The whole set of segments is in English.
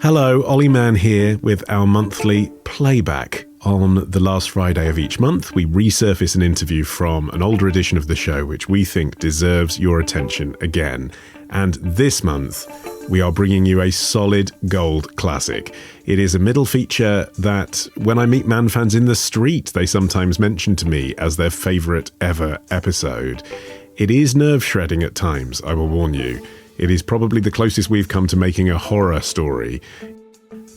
Hello, Olly Man here with our monthly playback. On the last Friday of each month, we resurface an interview from an older edition of the show which we think deserves your attention again. And this month, we are bringing you a solid gold classic. It is a middle feature that, when I meet Man fans in the street, they sometimes mention to me as their favourite ever episode. It is nerve-shredding at times, I will warn you. It is probably the closest we've come to making a horror story.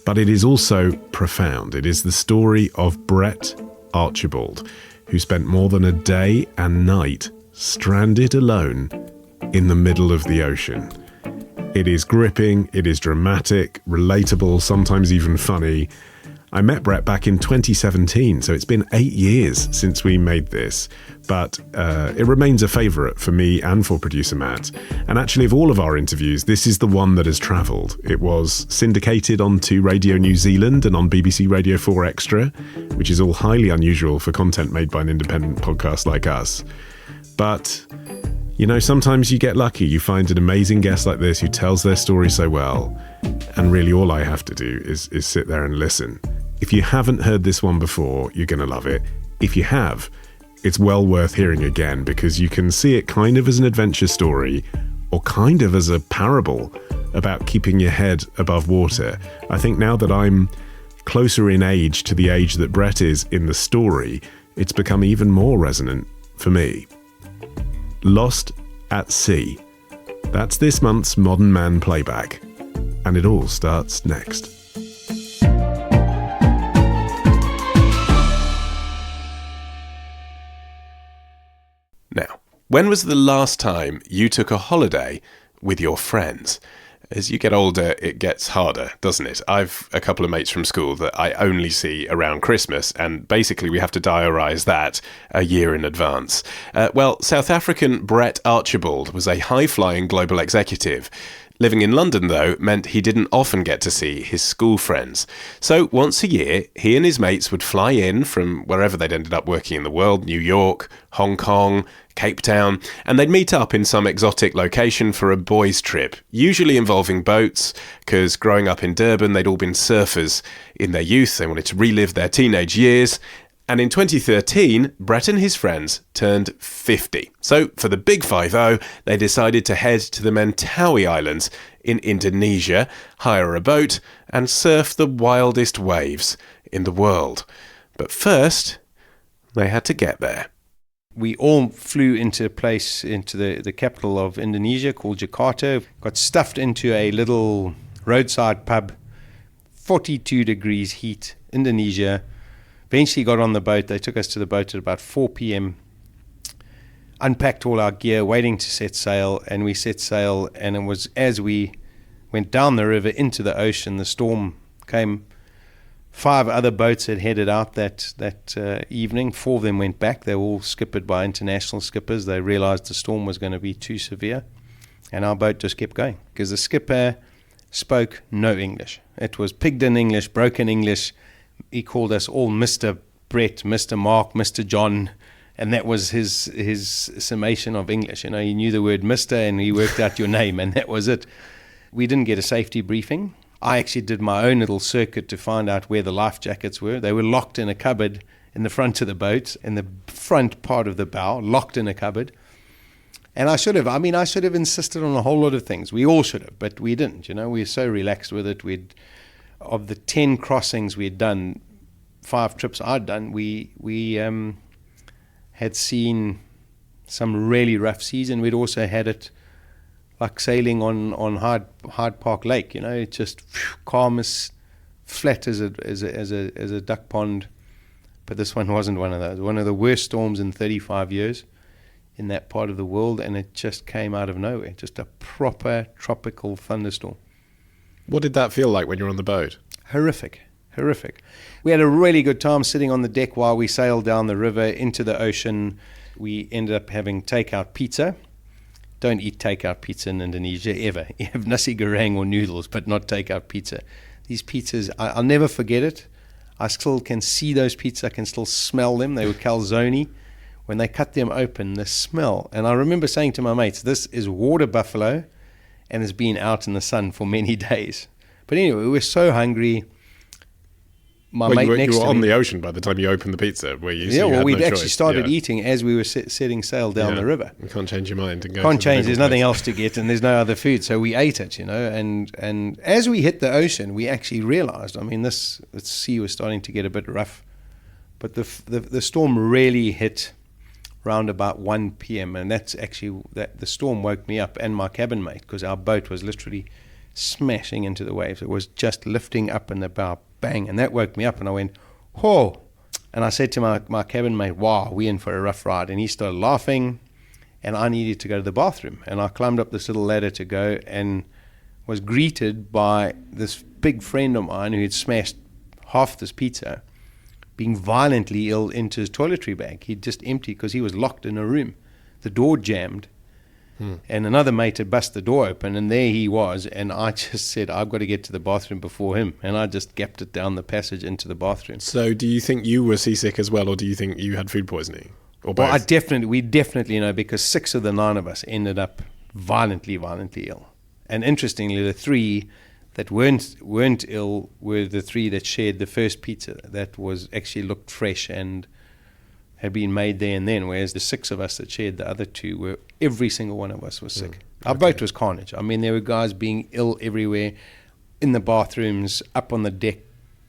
But it is also profound. It is the story of Brett Archibald, who spent more than a day and night stranded alone in the middle of the ocean. It is gripping, it is dramatic, relatable, sometimes even funny. I met Brett back in 2017, so it's been 8 years since we made this, but it remains a favourite for me and for producer Matt. And actually, of all of our interviews, this is the one that has travelled. It was syndicated onto Radio New Zealand and on BBC Radio 4 Extra, which is all highly unusual for content made by an independent podcast like us. But, you know, sometimes you get lucky. You find an amazing guest like this who tells their story so well, and really all I have to do is sit there and listen. If you haven't heard this one before, you're going to love it. If you have, it's well worth hearing again because you can see it kind of as an adventure story or kind of as a parable about keeping your head above water. I think now that I'm closer in age to the age that Brett is in the story, it's become even more resonant for me. Lost at Sea. That's this month's Modern Man playback. And it all starts next. Now, when was the last time you took a holiday with your friends? As you get older, it gets harder, doesn't it? I've a couple of mates from school that I only see around Christmas, and basically we have to diarise that a year in advance. South African Brett Archibald was a high-flying global executive. Living in London, though, meant he didn't often get to see his school friends. So once a year, he and his mates would fly in from wherever they'd ended up working in the world, New York, Hong Kong, Cape Town, and they'd meet up in some exotic location for a boys' trip, usually involving boats, because growing up in Durban, they'd all been surfers in their youth. They wanted to relive their teenage years. And in 2013, Brett and his friends turned 50. So for the big 5-0, they decided to head to the Mentawai Islands in Indonesia, hire a boat, and surf the wildest waves in the world. But first, they had to get there. We all flew into a place, into the capital of Indonesia called Jakarta, got stuffed into a little roadside pub, 42 degrees heat, Indonesia. Eventually got on the boat. They took us to the boat at about 4 p.m., unpacked all our gear, waiting to set sail, and we set sail, and it was as we went down the river into the ocean, the storm came. 5 other boats had headed out that evening. 4 of them went back. They were all skippered by international skippers. They realized the storm was going to be too severe, and our boat just kept going because the skipper spoke no English. It was Pigden English, broken English. He called us all Mr. Brett, Mr. Mark, Mr. John, and that was his summation of English. You know, he knew the word Mr. and he worked out your name, and that was it. We didn't get a safety briefing. I actually did my own little circuit to find out where the life jackets were. They were locked in a cupboard in the front of the boat, in the front part of the bow, locked in a cupboard. And I should have insisted on a whole lot of things. We all should have, but we didn't. You know, we were so relaxed with it. Of the 10 crossings we had done, 5 trips I'd done, we had seen some really rough seas, and we'd also had it like sailing on Hyde Park Lake. You know, it just calm as flat as a duck pond. But this one wasn't one of those. One of the worst storms in 35 years in that part of the world, and it just came out of nowhere. Just a proper tropical thunderstorm. What did that feel like when you were on the boat? Horrific. We had a really good time sitting on the deck while we sailed down the river into the ocean. We ended up having takeout pizza. Don't eat takeout pizza in Indonesia ever. You have nasi goreng or noodles, but not takeout pizza. These pizzas, I'll never forget it. I still can see those pizzas. I can still smell them. They were calzone. When they cut them open, the smell. And I remember saying to my mates, this is water buffalo, and has been out in the sun for many days. But anyway, we were so hungry. My mate you next were to on me, the ocean by the time you opened the pizza, were you? So yeah, you well, had we'd no actually choice. started Yeah. eating as we were setting sail down the river. You can't change your mind and go. Can't to the change. There's middle nothing place. else to get, and there's no other food. So we ate it, And as we hit the ocean, we actually realized. I mean, the sea was starting to get a bit rough, but the storm really hit round about 1 p.m. And that's actually the storm woke me up and my cabin mate, because our boat was literally smashing into the waves. It was just lifting up in the bow, bang, and that woke me up. And I went, "Whoa!" And I said to my cabin mate, "Wow, we're in for a rough ride." And he started laughing, and I needed to go to the bathroom. And I climbed up this little ladder to go, and was greeted by this big friend of mine who had smashed half this pizza, being violently ill into his toiletry bag. He'd just emptied because he was locked in a room. The door jammed, and another mate had busted the door open, and there he was. And I just said, "I've got to get to the bathroom before him." And I just gapped it down the passage into the bathroom. So, do you think you were seasick as well, or do you think you had food poisoning, or both? Well, we definitely know, because 6 of the 9 of us ended up violently ill. And interestingly, the 3 that weren't ill were the 3 that shared the first pizza that was actually looked fresh and had been made there and then, whereas the 6 of us that shared the other 2 were, every single one of us was sick. Our boat was carnage. I mean, there were guys being ill everywhere, in the bathrooms, up on the deck,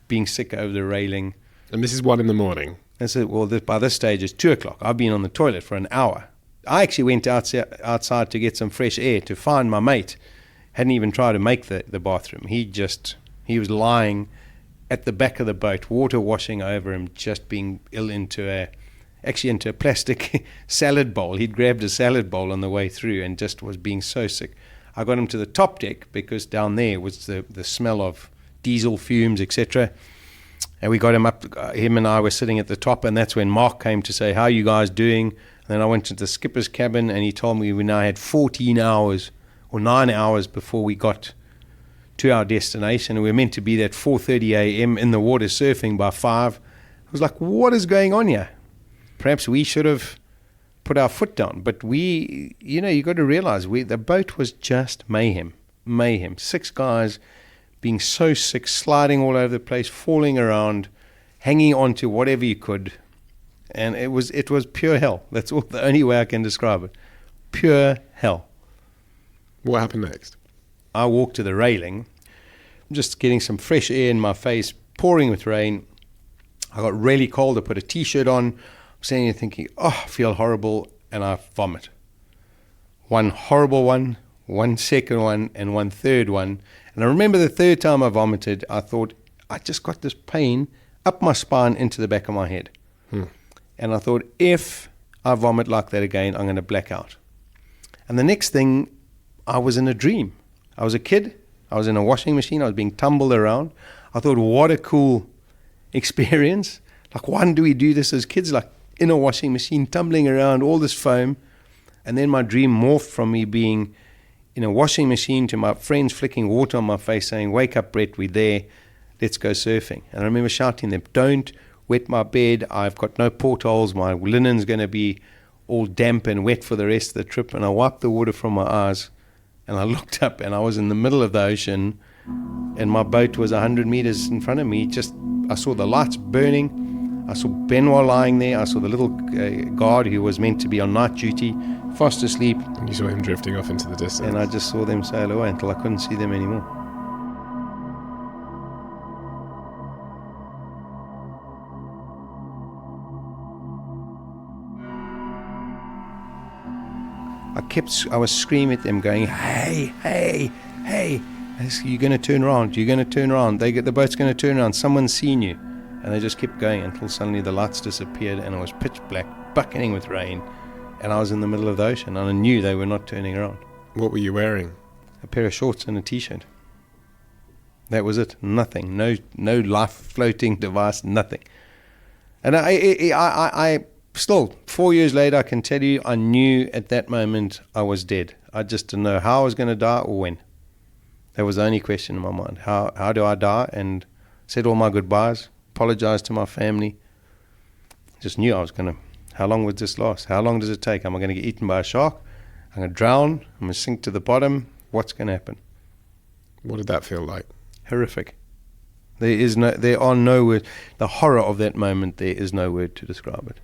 being sick over the railing. And this is 1 a.m. I said, well, by this stage it's 2 o'clock. I've been on the toilet for an hour. I actually went outside to get some fresh air to find my mate. Hadn't even tried to make the bathroom. He was lying at the back of the boat, water washing over him, just being ill into a plastic salad bowl. He'd grabbed a salad bowl on the way through and just was being so sick. I got him to the top deck, because down there was the smell of diesel fumes, etc. And we got him up. Him and I were sitting at the top, and that's when Mark came to say, "How are you guys doing?" And then I went to the skipper's cabin, and he told me we now had 14 hours or 9 hours before we got to our destination. And we were meant to be there at 4:30 a.m. in the water surfing by 5. I was like, what is going on here? Perhaps we should have put our foot down. But you got to realize, the boat was just mayhem. 6 guys being so sick, sliding all over the place, falling around, hanging on to whatever you could. And it was pure hell. That's the only way I can describe it. Pure hell. What happened next? I walked to the railing, just getting some fresh air in my face, pouring with rain. I got really cold. I put a T-shirt on. I'm sitting there thinking, I feel horrible, and I vomit. 1 horrible one, 1 second one, and 1 third one. And I remember the third time I vomited, I thought, I just got this pain up my spine into the back of my head. And I thought, if I vomit like that again, I'm going to black out. And the next thing, I was in a dream. I was a kid. I was in a washing machine. I was being tumbled around. I thought, what a cool experience. Like, why do we do this as kids? Like, in a washing machine, tumbling around, all this foam. And then my dream morphed from me being in a washing machine to my friends flicking water on my face saying, "Wake up, Brett, we're there. Let's go surfing." And I remember shouting them, "Don't wet my bed. I've got no portholes. My linen's going to be all damp and wet for the rest of the trip." And I wiped the water from my eyes, and I looked up, and I was in the middle of the ocean, and my boat was 100 meters in front of me. I saw the lights burning. I saw Benoit lying there. I saw the little guard who was meant to be on night duty, fast asleep. And you saw him drifting off into the distance. And I just saw them sail away until I couldn't see them anymore. I was screaming at them, going, "Hey, hey, hey, you're going to turn around, you're going to turn around, the boat's going to turn around, someone's seen you." And they just kept going until suddenly the lights disappeared, and it was pitch black, bucketing with rain, and I was in the middle of the ocean, and I knew they were not turning around. What were you wearing? A pair of shorts and a T-shirt. That was it. Nothing. No life floating device. Nothing. And I still, 4 years later, I can tell you, I knew at that moment I was dead. I just didn't know how I was going to die or when. That was the only question in my mind. How do I die? And said all my goodbyes. Apologized to my family. Just knew I was going to. How long would this last? How long does it take? Am I going to get eaten by a shark? I'm going to drown. I'm going to sink to the bottom. What's going to happen? What did that feel like? horrific. There are no words. The horror of that moment, there is no word to describe it.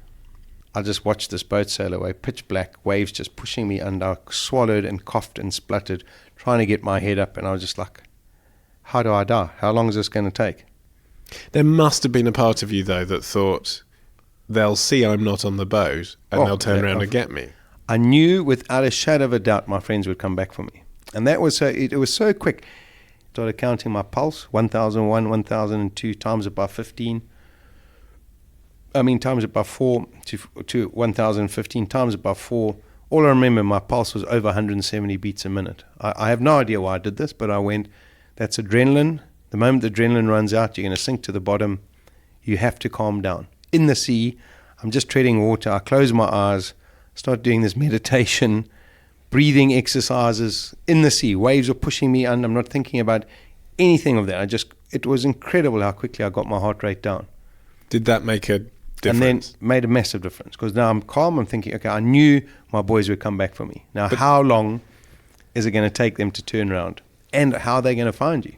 I just watched this boat sail away, pitch black, waves just pushing me under. I swallowed and coughed and spluttered, trying to get my head up, and I was just like, how do I die? How long is this going to take? There must have been a part of you, though, that thought, they'll see I'm not on the boat, and they'll turn around and get me. I knew without a shadow of a doubt my friends would come back for me. And that was it was so quick. I started counting my pulse, 1001, 1002, times it by 15. Times it by 4 to 1015, times it by 4. All I remember, my pulse was over 170 beats a minute. I have no idea why I did this, but I went, that's adrenaline. The moment the adrenaline runs out, you're going to sink to the bottom. You have to calm down. In the sea, I'm just treading water. I close my eyes, start doing this meditation, breathing exercises in the sea. Waves are pushing me under. I'm not thinking about anything of that. It was incredible how quickly I got my heart rate down. Did that make a difference? And then made a massive difference, because now I'm calm. I'm thinking, okay, I knew my boys would come back for me. Now, how long is it going to take them to turn around? And how are they going to find you?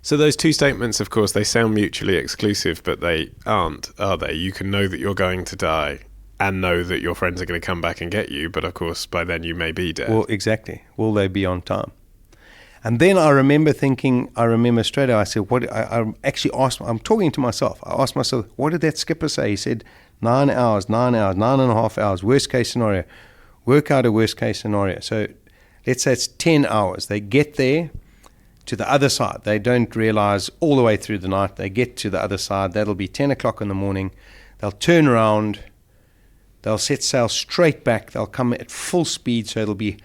So those two statements, of course, they sound mutually exclusive, but they aren't, are they? You can know that you're going to die and know that your friends are going to come back and get you, but of course, by then you may be dead. Well, exactly. Will they be on time? And then I remember straight away, I said, I actually asked, I'm talking to myself. I asked myself, what did that skipper say? He said, 9 hours, 9.5 hours, worst case scenario. Work out a worst case scenario. So let's say it's 10 hours. They get there to the other side. They don't realize all the way through the night. They get to the other side. That'll be 10 o'clock in the morning. They'll turn around. They'll set sail straight back. They'll come at full speed, so it'll be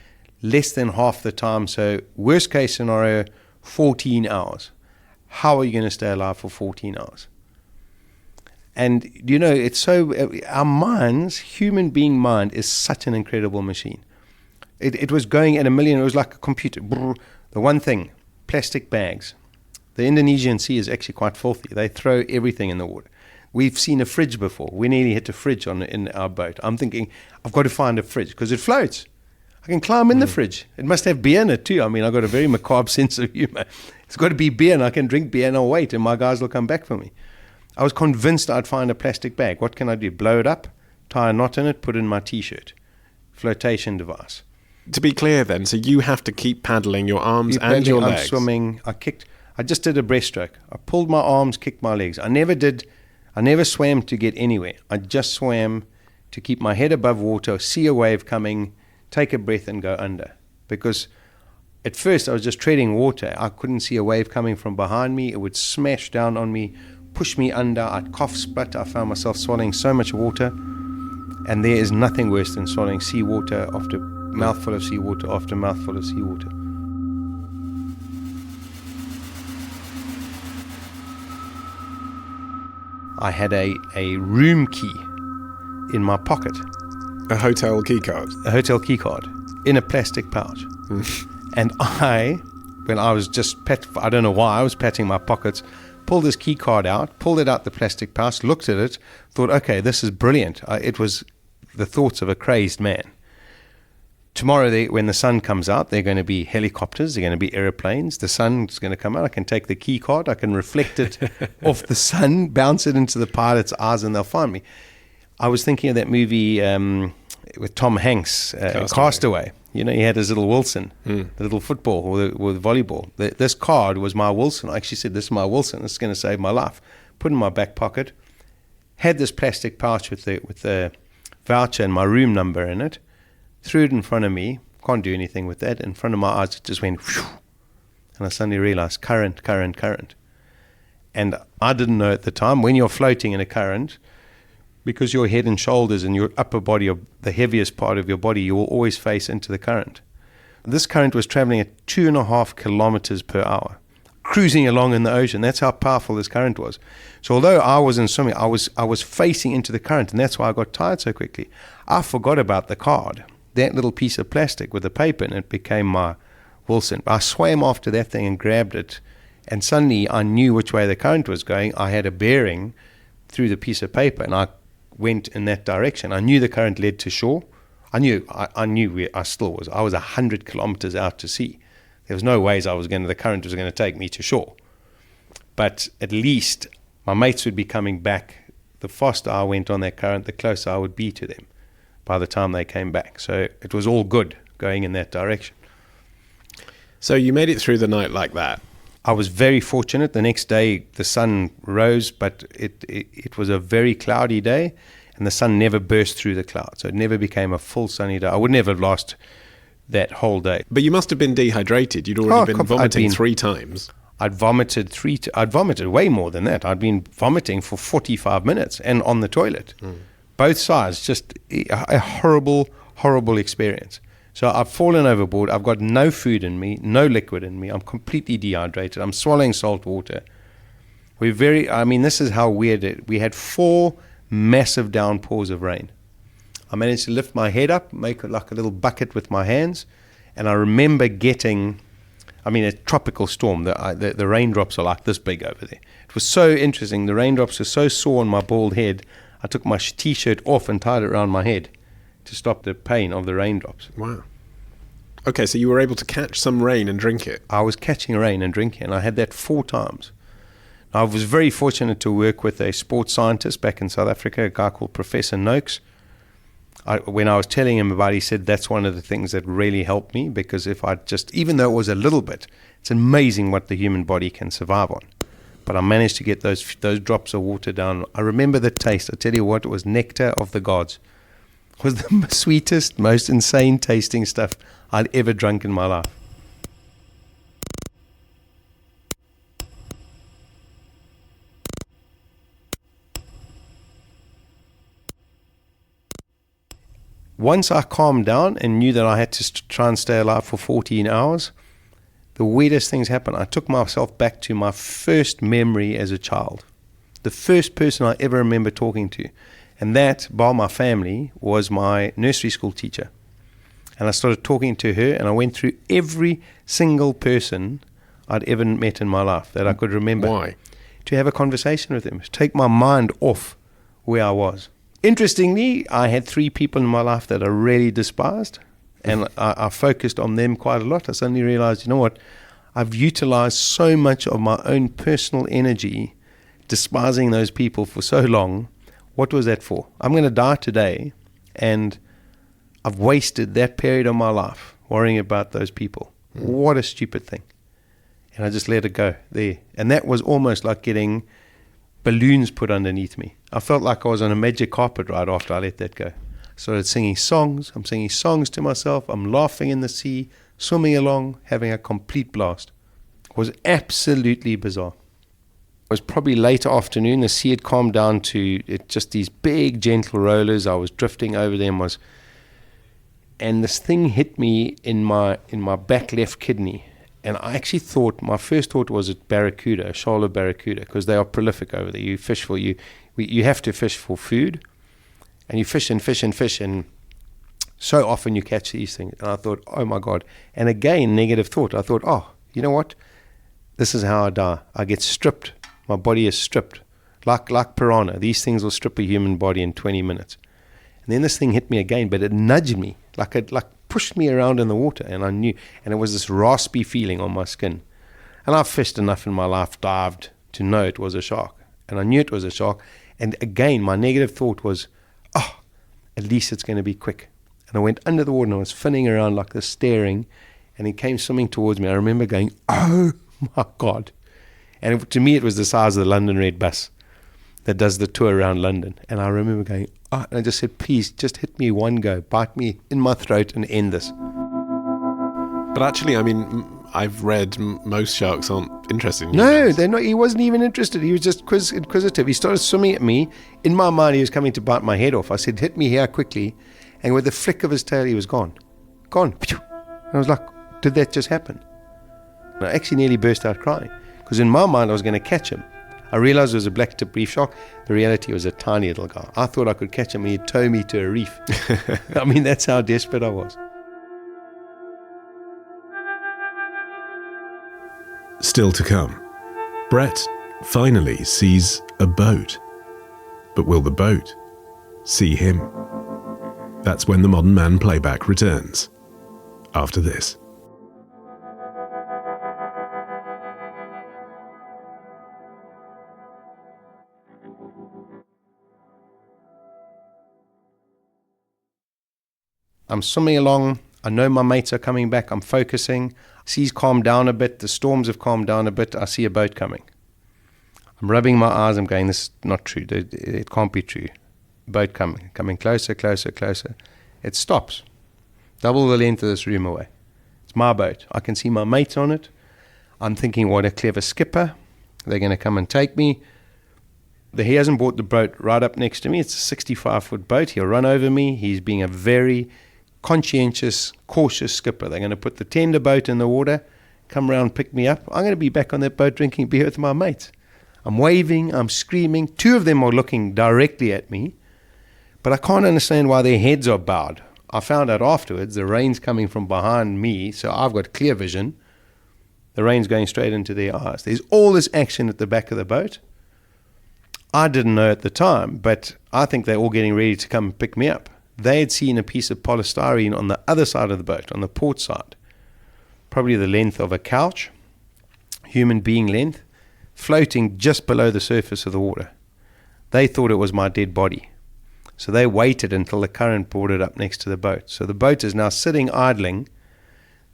less than half the time. So worst case scenario, 14 hours. How are you going to stay alive for 14 hours? And, it's so, our minds, human being mind is such an incredible machine. It was going at 1 million. It was like a computer. The one thing, plastic bags. The Indonesian Sea is actually quite filthy. They throw everything in the water. We've seen a fridge before. We nearly hit a fridge in our boat. I'm thinking, I've got to find a fridge because it floats. I can climb in the fridge. It must have beer in it too. I've got a very macabre sense of humor. It's got to be beer, and I can drink beer and I'll wait, and my guys will come back for me. I was convinced I'd find a plastic bag. What can I do? Blow it up, tie a knot in it, put it in my T-shirt. Flotation device. To be clear then, so you have to keep paddling your arms and your legs. I'm swimming. I just did a breaststroke. I pulled my arms, kicked my legs. I never swam to get anywhere. I just swam to keep my head above water, see a wave coming, take a breath and go under. Because at first I was just treading water. I couldn't see a wave coming from behind me. It would smash down on me, push me under. I'd cough, splut. I found myself swallowing so much water. And there is nothing worse than swallowing seawater after mouthful of seawater after mouthful of seawater. I had a room key in my pocket. A hotel key card? A hotel key card in a plastic pouch. And when I was just I don't know why, I was patting my pockets, pulled this key card out, pulled it out the plastic pouch, looked at it, thought, okay, this is brilliant. It was the thoughts of a crazed man. Tomorrow, when the sun comes out, there are going to be helicopters, there are going to be airplanes. The sun's going to come out. I can take the key card, I can reflect it off the sun, bounce it into the pilot's eyes, and they'll find me. I was thinking of that movie with Tom Hanks, Castaway. He had his little Wilson, the little football or the volleyball. This card was my Wilson. I actually said, this is my Wilson. This is going to save my life. Put it in my back pocket. Had this plastic pouch with the voucher and my room number in it. Threw it in front of me. Can't do anything with that. In front of my eyes, it just went whew, and I suddenly realized current. And I didn't know at the time, when you're floating in a current, because your head and shoulders and your upper body are the heaviest part of your body, you will always face into the current. This current was traveling at 2.5 kilometers per hour, cruising along in the ocean. That's how powerful this current was. So although I wasn't swimming, I was facing into the current, and that's why I got tired so quickly. I forgot about the card. That little piece of plastic with the paper, and it became my Wilson. I swam after that thing and grabbed it, and suddenly I knew which way the current was going. I had a bearing through the piece of paper, and I went in that direction. I knew the current led to shore. I knew where I still was. I was 100 kilometers out to sea. There was no ways the current was going to take me to shore. But at least my mates would be coming back. The faster I went on that current, the closer I would be to them by the time they came back. So it was all good going in that direction. So you made it through the night like that. I was very fortunate. The next day, the sun rose, but it was a very cloudy day, and the sun never burst through the clouds. So it never became a full sunny day. I would never have lost that whole day. But you must have been dehydrated. You'd already been vomiting 3 times. I'd vomited way more than that. I'd been vomiting for 45 minutes and on the toilet. Both sides, just a horrible, horrible experience. So I've fallen overboard. I've got no food in me, no liquid in me. I'm completely dehydrated. I'm swallowing salt water. This is how weird we had 4 massive downpours of rain. I managed to lift my head up, make it like a little bucket with my hands, and I remember getting, a tropical storm. The raindrops are like this big over there. It was so interesting. The raindrops were so sore on my bald head, I took my T-shirt off and tied it around my head to stop the pain of the raindrops. Wow. Okay, so you were able to catch some rain and drink it. I was catching rain and drinking, and I had that 4 times. I was very fortunate to work with a sports scientist back in South Africa, a guy called Professor Noakes. When I was telling him about it, he said that's one of the things that really helped me, because if I just, even though it was a little bit, it's amazing what the human body can survive on. But I managed to get those drops of water down. I remember the taste. I tell you what, it was nectar of the gods. It was the sweetest, most insane tasting stuff I'd ever drunk in my life. Once I calmed down and knew that I had to try and stay alive for 14 hours, the weirdest things happened. I took myself back to my first memory as a child. The first person I ever remember talking to. And that, by my family, was my nursery school teacher. And I started talking to her, and I went through every single person I'd ever met in my life that I could remember. Why? To have a conversation with them, to take my mind off where I was. Interestingly, I had 3 people in my life that I really despised, and I focused on them quite a lot. I suddenly realized, you know what, I've utilized so much of my own personal energy despising those people for so long. What was that for? I'm going to die today, and I've wasted that period of my life worrying about those people. What a stupid thing. And I just let it go there. And that was almost like getting balloons put underneath me. I felt like I was on a magic carpet ride after I let that go. Started singing songs. I'm singing songs to myself. I'm laughing in the sea, swimming along, having a complete blast. It was absolutely bizarre. It was probably late afternoon. The sea had calmed down to just these big, gentle rollers. I was drifting over them. And this thing hit me in my back left kidney. And I actually thought, my first thought was a barracuda, a shoal of barracuda, because they are prolific over there. You fish you have to fish for food, and you fish and fish and fish, and so often you catch these things. And I thought, oh my God. And again, negative thought. I thought, oh, you know what? This is how I die. I get stripped. My body is stripped. Like piranha. These things will strip a human body in 20 minutes. And then this thing hit me again, but it nudged me, like pushed me around in the water, and I knew, and it was this raspy feeling on my skin. And I've fished enough in my life, dived, to know it was a shark. And I knew it was a shark. And again, my negative thought was, oh, at least it's going to be quick. And I went under the water, and I was finning around like this, staring, and he came swimming towards me. I remember going, oh my God. And to me, it was the size of the London Red bus that does the tour around London. And I remember going, oh, and I just said, please, just hit me one go, bite me in my throat and end this. But actually, I've read most sharks aren't interested in No, humans. they're not. He wasn't even interested. He was just inquisitive. He started swimming at me. In my mind, he was coming to bite my head off. I said, hit me here quickly. And with a flick of his tail, he was gone. Gone. And I was like, did that just happen? And I actually nearly burst out crying, because in my mind, I was going to catch him. I realized it was a black-tip reef shark. The reality was a tiny little guy. I thought I could catch him, and he'd tow me to a reef. That's how desperate I was. Still to come, Brett finally sees a boat. But will the boat see him? That's when the Modern Man playback returns. After this. I'm swimming along. I know my mates are coming back. I'm focusing. Seas calmed down a bit. The storms have calmed down a bit. I see a boat coming. I'm rubbing my eyes. I'm going, this is not true. It can't be true. Boat coming closer, closer, closer. It stops. Double the length of this room away. It's my boat. I can see my mates on it. I'm thinking, what a clever skipper. They're going to come and take me. He hasn't brought the boat right up next to me. It's a 65-foot boat. He'll run over me. He's being a very conscientious, cautious skipper. They're going to put the tender boat in the water, come around, pick me up. I'm going to be back on that boat drinking beer with my mates. I'm waving. I'm screaming. 2 of them are looking directly at me, but I can't understand why their heads are bowed. I found out afterwards the rain's coming from behind me, so I've got clear vision. The rain's going straight into their eyes. There's all this action at the back of the boat. I didn't know at the time, but I think they're all getting ready to come pick me up. They had seen a piece of polystyrene on the other side of the boat, on the port side, probably the length of a couch, human being length, floating just below the surface of the water. They thought it was my dead body. So they waited until the current brought it up next to the boat. So the boat is now sitting idling.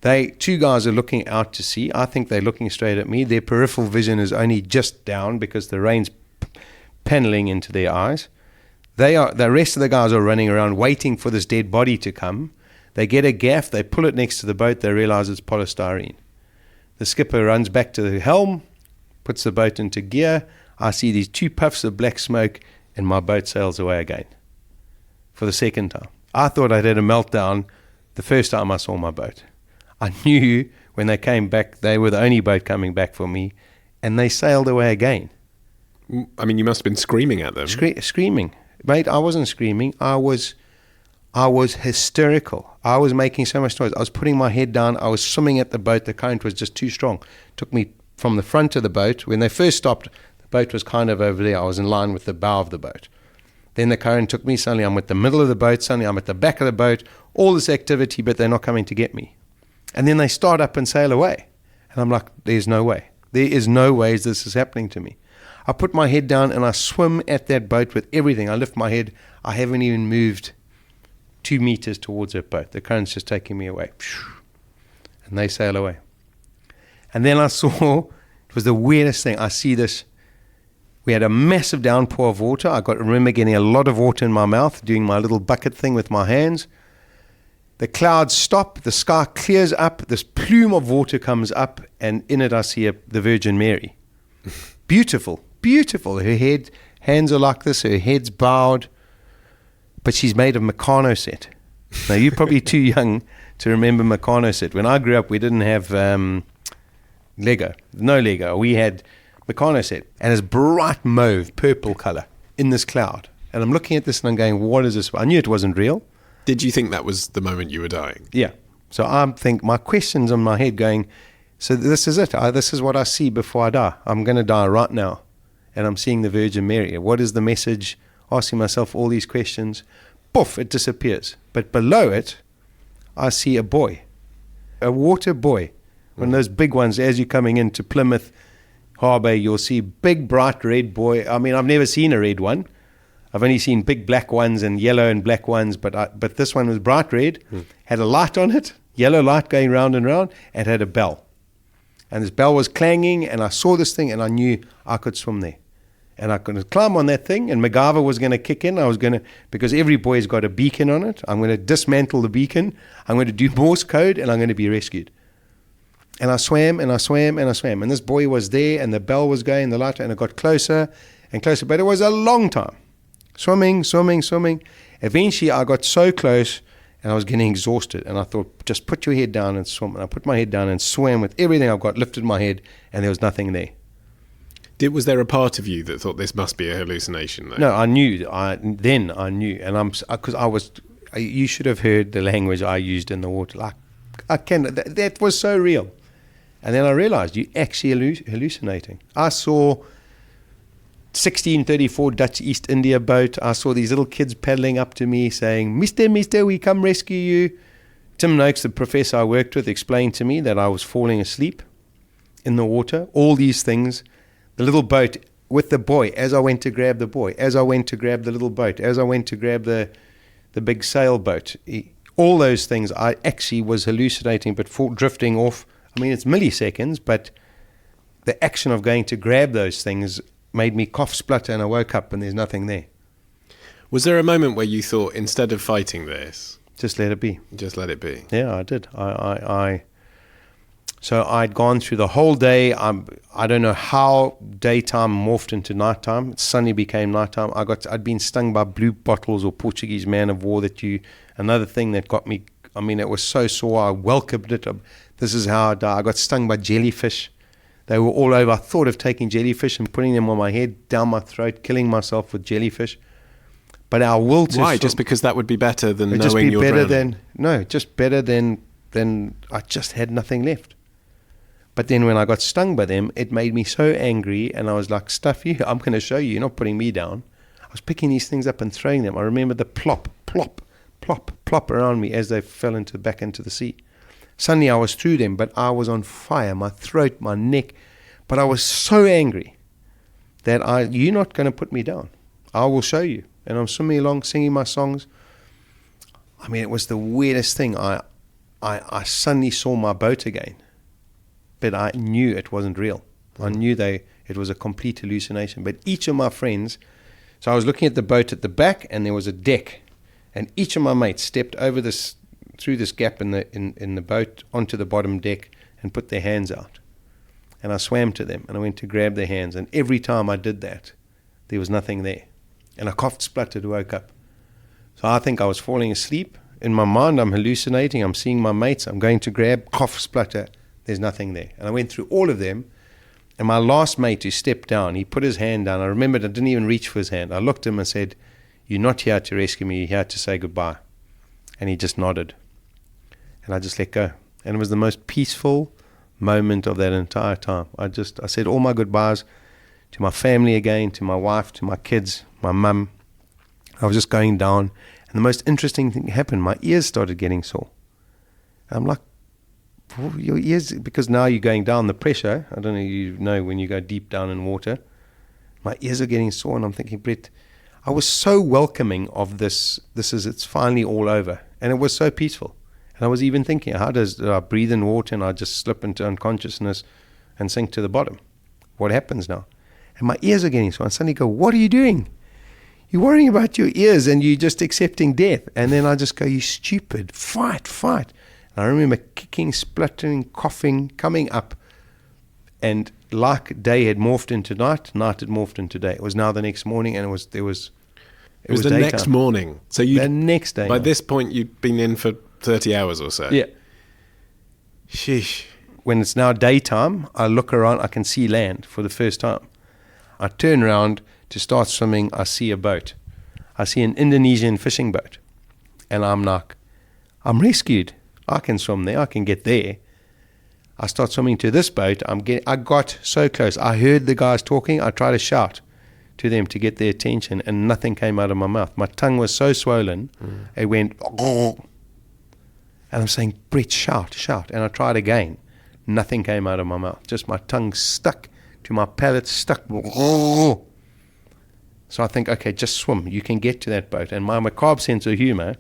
2 guys are looking out to sea. I think they're looking straight at me. Their peripheral vision is only just down because the rain's paneling into their eyes. The rest of the guys are running around waiting for this dead body to come. They get a gaff, they pull it next to the boat, they realize it's polystyrene. The skipper runs back to the helm, puts the boat into gear. I see these 2 puffs of black smoke, and my boat sails away again for the second time. I thought I'd had a meltdown the first time I saw my boat. I knew when they came back, they were the only boat coming back for me, and they sailed away again. I mean, you must have been screaming at them. Screaming. Mate, I wasn't screaming. I was hysterical. I was making so much noise. I was putting my head down. I was swimming at the boat. The current was just too strong. It took me from the front of the boat. When they first stopped, the boat was kind of over there. I was in line with the bow of the boat. Then the current took me. Suddenly I'm at the middle of the boat. Suddenly I'm at the back of the boat. All this activity, but they're not coming to get me. And then they start up and sail away. And I'm like, there's no way. There is no way this is happening to me. I put my head down and I swim at that boat with everything. I lift my head. I haven't even moved 2 meters towards that boat. The current's just taking me away. And they sail away. And then I saw, it was the weirdest thing. I see this. We had a massive downpour of water. I remember getting a lot of water in my mouth, doing my little bucket thing with my hands. The clouds stop. The sky clears up. This plume of water comes up. And in it I see the Virgin Mary. Beautiful. Beautiful. Her hands are like this. Her head's bowed. But she's made of Meccano set. Now, you're probably too young to remember Meccano set. When I grew up, we didn't have Lego. No Lego. We had Meccano set. And it's bright mauve, purple color in this cloud. And I'm looking at this and I'm going, what is this? I knew it wasn't real. Did you think that was the moment you were dying? Yeah. So I think my question's on my head going, so this is it. This is what I see before I die. I'm going to die right now. And I'm seeing the Virgin Mary. What is the message? Asking myself all these questions. Poof, it disappears. But below it, I see a boy. A water boy. One of those big ones. As you're coming into Plymouth Harbour, you'll see big, bright red boy. I mean, I've never seen a red one. I've only seen big black ones and yellow and black ones. But this one was bright red. Had a light on it. Yellow light going round and round. And had a bell. And this bell was clanging, and I saw this thing, and I knew I could swim there. And I could climb on that thing, and MacGyver was going to kick in. Because every boy's got a beacon on it, I'm going to dismantle the beacon. I'm going to do Morse code, and I'm going to be rescued. And I swam, and I swam, and I swam. And this boy was there, and the bell was going, the light, and it got closer and closer. But it was a long time. Swimming. Eventually, I got so close, and I was getting exhausted. And I thought, just put your head down and swim. And I put my head down and swam with everything I've got, lifted my head, and there was nothing there. Was there a part of you that thought this must be a hallucination, though? No, I knew. Then I knew. And you should have heard the language I used in the water. That was so real. And then I realized you're actually hallucinating. I saw 1634 Dutch East India boat. I saw these little kids paddling up to me saying, Mister, we come rescue you. Tim Noakes, the professor I worked with, explained to me that I was falling asleep in the water. All these things. The little boat with the boy, as I went to grab the boy, as I went to grab the little boat, as I went to grab the big sailboat. all those things, I actually was hallucinating, but drifting off. I mean, it's milliseconds, but the action of going to grab those things made me cough, splutter, and I woke up and there's nothing there. Was there a moment where you thought, instead of fighting this, just let it be? Just let it be. Yeah, I did. So I'd gone through the whole day. I don't know how daytime morphed into nighttime. It suddenly became nighttime. I'd been stung by blue bottles or Portuguese man of war. Another thing that got me. I mean, it was so sore. I welcomed it. This is how I died. I got stung by jellyfish. They were all over. I thought of taking jellyfish and putting them on my head, down my throat, killing myself with jellyfish. But our will to why? Just because that would be better than knowing just be you're better drowning? just better than I just had nothing left. But then when I got stung by them, it made me so angry, and I was like, stuff you, I'm going to show you, you're not putting me down. I was picking these things up and throwing them. I remember the plop, plop, plop, plop around me as they fell back into the sea. Suddenly I was through them, but I was on fire, my throat, my neck. But I was so angry that you're not going to put me down. I will show you. And I'm swimming along, singing my songs. I mean, it was the weirdest thing. I suddenly saw my boat again. But I knew it wasn't real. I knew it was a complete hallucination. But each of my friends, so I was looking at the boat at the back, and there was a deck, and each of my mates stepped through this gap in the boat onto the bottom deck and put their hands out. And I swam to them, and I went to grab their hands, and every time I did that, there was nothing there. And I coughed, spluttered, woke up. So I think I was falling asleep. In my mind, I'm hallucinating. I'm seeing my mates. I'm going to grab, cough, splutter. There's nothing there. And I went through all of them. And my last mate who stepped down, he put his hand down. I remembered I didn't even reach for his hand. I looked at him and said, "You're not here to rescue me. You're here to say goodbye." And he just nodded. And I just let go. And it was the most peaceful moment of that entire time. I said all my goodbyes to my family again, to my wife, to my kids, my mum. I was just going down. And the most interesting thing happened. My ears started getting sore. I'm like, your ears, because now you're going down the pressure. I don't know, you know when you go deep down in water. My ears are getting sore, and I'm thinking, Brett, I was so welcoming of this. It's finally all over. And it was so peaceful. And I was even thinking, do I breathe in water and I just slip into unconsciousness and sink to the bottom? What happens now? And my ears are getting sore. And suddenly go, what are you doing? You're worrying about your ears and you're just accepting death. And then I just go, you stupid, fight. And I remember kicking, spluttering, coughing, coming up. And like day had morphed into night had morphed into day. It was now the next morning, and it was the daytime. Next morning. So the next day. By this point, you'd been in for 30 hours or so. Yeah. Sheesh. When it's now daytime, I look around, I can see land for the first time. I turn around to start swimming, I see a boat. I see an Indonesian fishing boat. And I'm like, I'm rescued. I can swim there, I can get there. I start swimming to this boat. I got so close. I heard the guys talking. I tried to shout to them to get their attention, and nothing came out of my mouth. My tongue was so swollen, it went, and I'm saying, Brett, shout. And I tried again. Nothing came out of my mouth. Just my tongue stuck to my palate, stuck. So I think, okay, just swim. You can get to that boat. And my macabre sense of humor,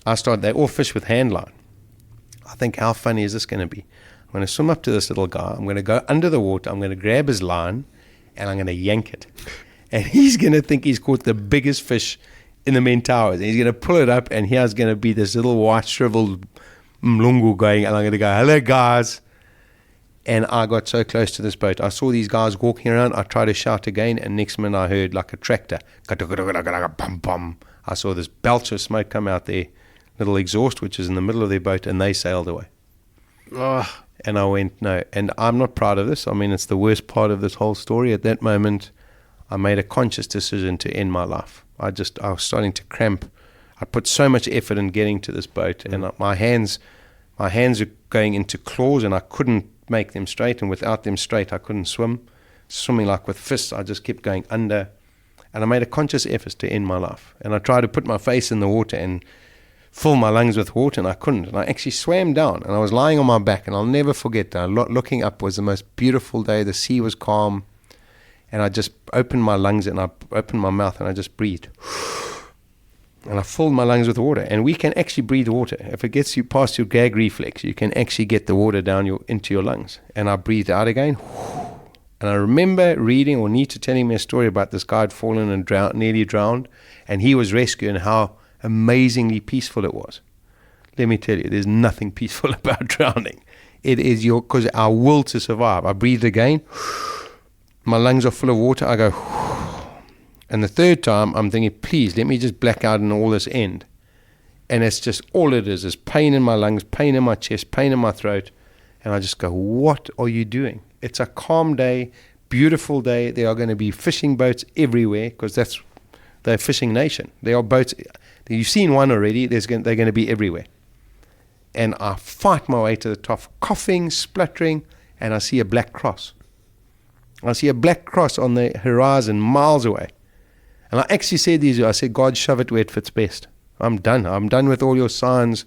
they all fish with hand line. I think, how funny is this going to be? I'm going to swim up to this little guy. I'm going to go under the water. I'm going to grab his line, and I'm going to yank it. And he's going to think he's caught the biggest fish in the main towers. And he's going to pull it up, and here's going to be this little white shriveled mlungu going, and I'm going to go, hello, guys. And I got so close to this boat. I saw these guys walking around. I tried to shout again, and next minute I heard like a tractor. I saw this belch of smoke come out their little exhaust, which is in the middle of their boat, and they sailed away. Oh. And I went, no. And I'm not proud of this. I mean, it's the worst part of this whole story. At that moment, I made a conscious decision to end my life. I was starting to cramp. I put so much effort in getting to this boat, and my hands were going into claws, and I couldn't make them straight, and without them straight, I couldn't swim. Swimming like with fists, I just kept going under. And I made a conscious effort to end my life. And I tried to put my face in the water and fill my lungs with water, and I couldn't. And I actually swam down, and I was lying on my back, and I'll never forget that. Looking up was the most beautiful day. The sea was calm, and I just opened my lungs, and I opened my mouth, and I just breathed. And I filled my lungs with water. And we can actually breathe water. If it gets you past your gag reflex, you can actually get the water down into your lungs. And I breathed out again. And I remember reading or Nita telling me a story about this guy had fallen and nearly drowned. And he was rescued, and how amazingly peaceful it was. Let me tell you, there's nothing peaceful about drowning. It is because our will to survive. I breathed again. My lungs are full of water. I go, and the third time I'm thinking, please let me just black out and all this end. And it's just all it is pain in my lungs, pain in my chest, pain in my throat. And I just go, what are you doing? It's a calm day, beautiful day. There are going to be fishing boats everywhere, because they're a fishing nation. There are boats. You've seen one already. They're going to be everywhere. And I fight my way to the top, coughing, spluttering, and I see a black cross. I see a black cross on the horizon miles away. And I actually said these, I said, God, shove it where it fits best. I'm done. I'm done with all your signs.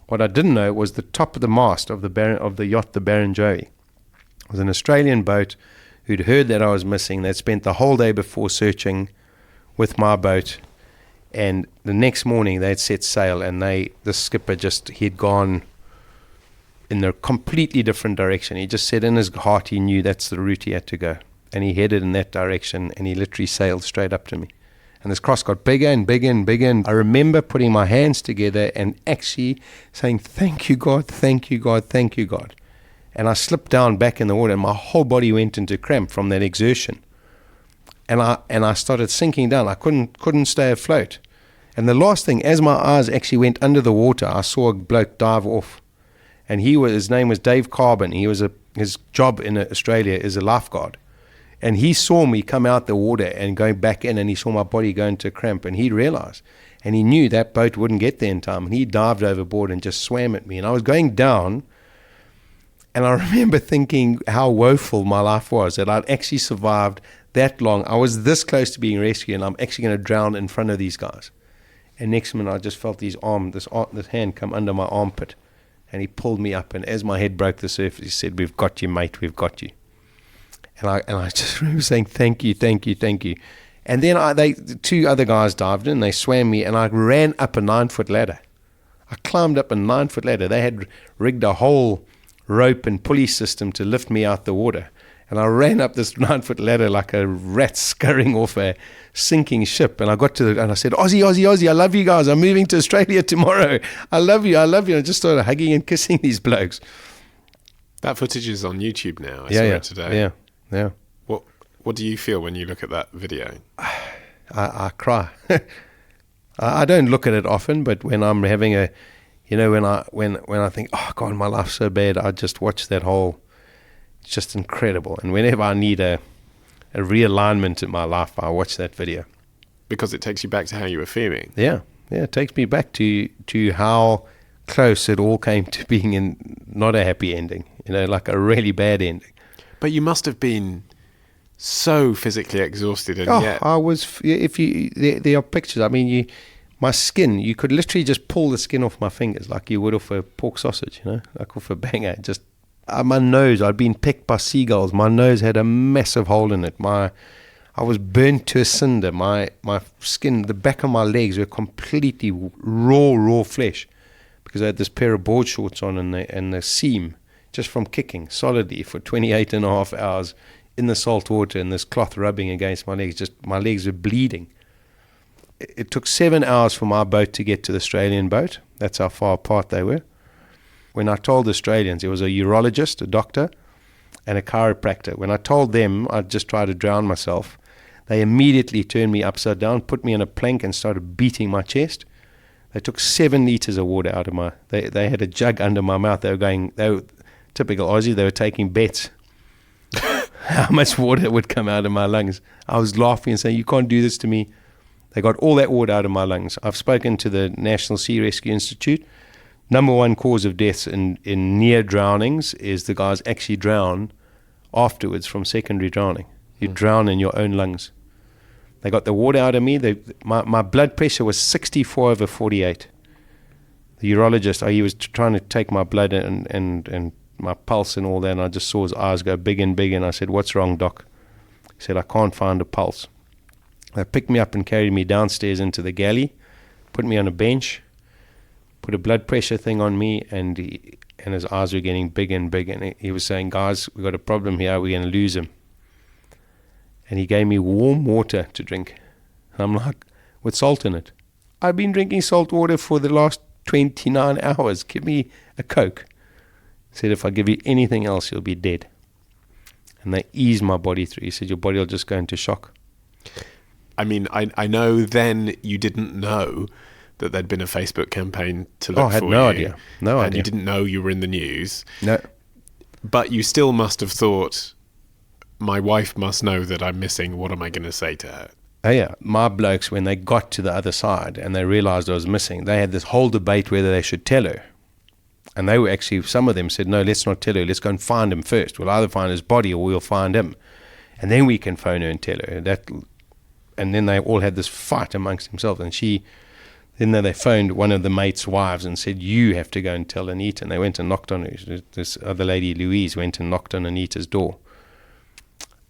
What I didn't know was the top of the mast of the yacht, the Barrenjoey. It was an Australian boat who'd heard that I was missing. They'd spent the whole day before searching with my boat. And the next morning they'd set sail, and the skipper he'd gone in a completely different direction. He just said in his heart he knew that's the route he had to go. And he headed in that direction, and he literally sailed straight up to me. And this cross got bigger and bigger and bigger. And I remember putting my hands together and actually saying, thank you, God, thank you, God, thank you, God. And I slipped down back in the water, and my whole body went into cramp from that exertion. And I started sinking down. I couldn't stay afloat. And the last thing, as my eyes actually went under the water, I saw a bloke dive off. And his name was Dave Carbon. His job in Australia is a lifeguard. And he saw me come out the water and going back in, and he saw my body go into cramp, and he realized. And he knew that boat wouldn't get there in time. And he dived overboard and just swam at me. And I was going down, and I remember thinking how woeful my life was, that I'd actually survived that long. I was this close to being rescued, and I'm actually going to drown in front of these guys. And next minute, I just felt this hand come under my armpit, and he pulled me up. And as my head broke the surface, he said, "We've got you, mate. We've got you." And I just remember saying, "Thank you, thank you, thank you." And then the two other guys dived in. They swam me, and I ran up a 9-foot ladder. I climbed up a 9-foot ladder. They had rigged a whole rope and pulley system to lift me out the water. And I ran up this 9-foot ladder like a rat scurrying off a sinking ship. And I got and I said, Aussie, I love you guys. I'm moving to Australia tomorrow. I love you. And I just started hugging and kissing these blokes. That footage is on YouTube now. I saw it today. Yeah. What do you feel when you look at that video? I cry. I don't look at it often, but when I'm having when I think, oh God, my life's so bad, I just watch that whole. It's just incredible. And whenever I need a realignment in my life, I watch that video. Because it takes you back to how you were feeling. Yeah, it takes me back to how close it all came to being in not a happy ending, like a really bad ending. But you must have been so physically exhausted, and yet I was. There are pictures. I mean, my skin. You could literally just pull the skin off my fingers like you would off a pork sausage, like off a banger. Just my nose. I'd been pecked by seagulls. My nose had a massive hole in it. I was burnt to a cinder. My skin, the back of my legs were completely raw flesh, because I had this pair of board shorts on and the seam. Just from kicking solidly for 28 and a half hours in the salt water and this cloth rubbing against my legs. My legs were bleeding. It took 7 hours for my boat to get to the Australian boat. That's how far apart they were. When I told the Australians, there was a urologist, a doctor, and a chiropractor. When I told them I'd just tried to drown myself, they immediately turned me upside down, put me in a plank, and started beating my chest. They took 7 liters of water out of they had a jug under my mouth. They were typical Aussie, they were taking bets how much water would come out of my lungs. I was laughing and saying, you can't do this to me. They got all that water out of my lungs. I've spoken to the National Sea Rescue Institute. Number one cause of deaths in near drownings is the guys actually drown afterwards from secondary drowning. You drown in your own lungs. They got the water out of me. My blood pressure was 64/48. The urologist, he was trying to take my blood and my pulse and all that, and I just saw his eyes go big and big, and I said, "What's wrong, doc?" He said, "I can't find a pulse." They picked me up and carried me downstairs into the galley put me on a bench, put a blood pressure thing on me, and his eyes were getting big and big, and he was saying, guys, we've got a problem here, we're going to lose him. And he gave me warm water to drink. And I'm like, with salt in it. I've been drinking salt water for the last 29 hours. Give me a Coke. He said, if I give you anything else, you'll be dead. And they eased my body through. He said, your body will just go into shock. I mean, I know then you didn't know that there'd been a Facebook campaign to look for you. I had no idea. No idea. And you didn't know you were in the news. No. But you still must have thought, my wife must know that I'm missing. What am I going to say to her? Oh, yeah. My blokes, when they got to the other side and they realized I was missing, they had this whole debate whether they should tell her. And they were actually, some of them said, no, let's not tell her. Let's go and find him first. We'll either find his body or we'll find him. And then we can phone her and tell her. And then they all had this fight amongst themselves. And then they phoned one of the mates' wives and said, you have to go and tell Anita. And they went and knocked on her. This other lady, Louise, went and knocked on Anita's door.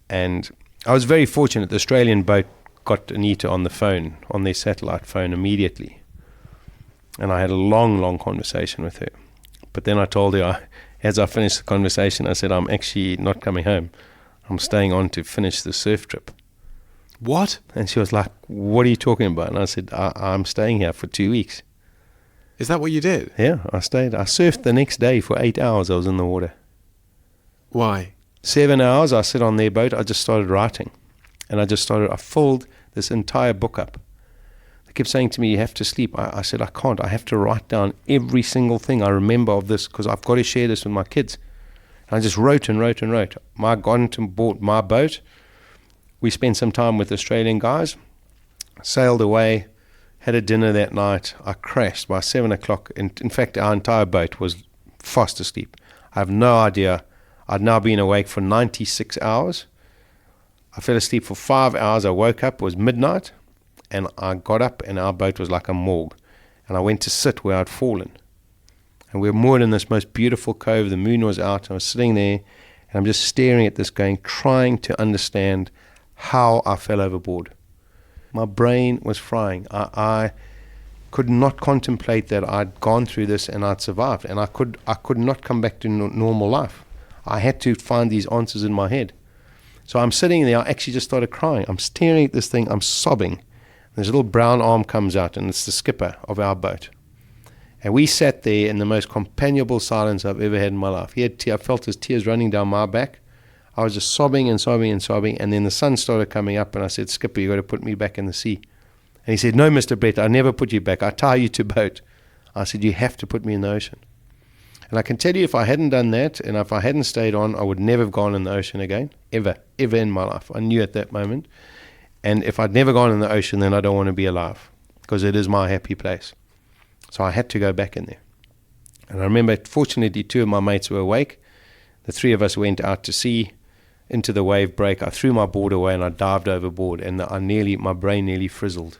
And I was very fortunate. The Australian boat got Anita on the phone, on their satellite phone immediately. And I had a long, long conversation with her. But then I told her, as I finished the conversation, I said, I'm actually not coming home. I'm staying on to finish the surf trip. What? And she was like, what are you talking about? And I said, I'm staying here for 2 weeks. Is that what you did? Yeah, I stayed. I surfed the next day for 8 hours. I was in the water. Why? 7 hours, I sit on their boat. I just started writing. And I filled this entire book up. They kept saying to me, you have to sleep. I said, I can't. I have to write down every single thing I remember of this because I've got to share this with my kids. And I just wrote and wrote and wrote. I got and bought my boat. We spent some time with Australian guys, sailed away, had a dinner that night. I crashed by 7 o'clock. In fact, our entire boat was fast asleep. I have no idea. I'd now been awake for 96 hours. I fell asleep for 5 hours. I woke up, it was midnight, and I got up, and our boat was like a morgue. And I went to sit where I'd fallen. And we were moored in this most beautiful cove. The moon was out. I was sitting there, and I'm just staring at this going, trying to understand how I fell overboard. My brain was frying. I could not contemplate that I'd gone through this and I'd survived. And I could not come back to normal life. I had to find these answers in my head. So I'm sitting there, I actually just started crying. I'm staring at this thing, I'm sobbing. This little brown arm comes out, and it's the skipper of our boat. And we sat there in the most companionable silence I've ever had in my life. I felt his tears running down my back. I was just sobbing and sobbing and sobbing, and then the sun started coming up, and I said, Skipper, you've got to put me back in the sea. And he said, no, Mr. Brett, I never put you back. I tie you to boat. I said, you have to put me in the ocean. And I can tell you, if I hadn't done that, and if I hadn't stayed on, I would never have gone in the ocean again, ever in my life. I knew at that moment. And if I'd never gone in the ocean, then I don't want to be alive, because it is my happy place. So I had to go back in there. And I remember, fortunately, 2 of my mates were awake. The 3 of us went out to sea, into the wave break. I threw my board away and I dived overboard, and my brain nearly frizzled.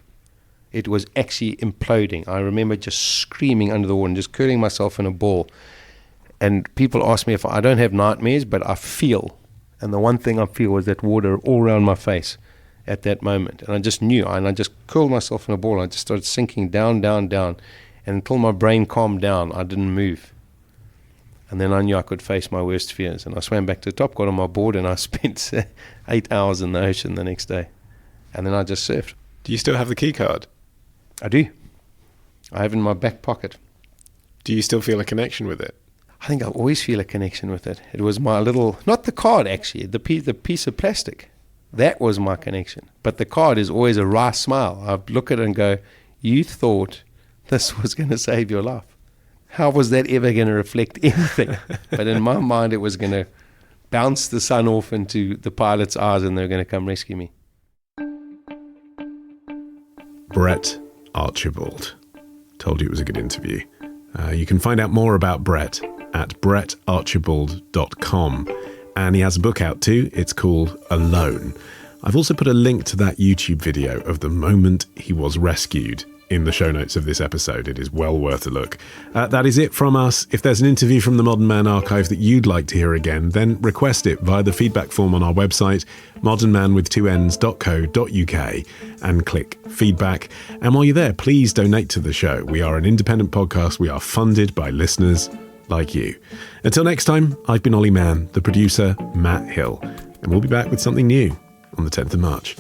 It was actually imploding. I remember just screaming under the water and just curling myself in a ball. And people ask me if I don't have nightmares, but I feel. And the one thing I feel was that water all around my face at that moment. And I just knew. And I just curled myself in a ball. And I just started sinking down, down, down. And until my brain calmed down, I didn't move. And then I knew I could face my worst fears. And I swam back to the top, got on my board, and I spent 8 hours in the ocean the next day. And then I just surfed. Do you still have the key card? I do. I have it in my back pocket. Do you still feel a connection with it? I think I always feel a connection with it. It was my little, not the card actually, the piece of plastic. That was my connection. But the card is always a wry smile. I look at it and go, you thought this was going to save your life. How was that ever going to reflect anything? But in my mind, it was going to bounce the sun off into the pilot's eyes, and they're going to come rescue me. Brett Archibald. Told you it was a good interview. You can find out more about Brett at brettarchibald.com. And he has a book out too. It's called Alone. I've also put a link to that YouTube video of the moment he was rescued in the show notes of this episode. It is well worth a look. That is it from us. If there's an interview from the Modern Man archive that you'd like to hear again, then request it via the feedback form on our website, modernmanwith2ns.co.uk, and click feedback. And while you're there, please donate to the show. We are an independent podcast. We are funded by listeners like you. Until next time, I've been Olly Mann, the producer, Matt Hill, and we'll be back with something new on the 10th of March.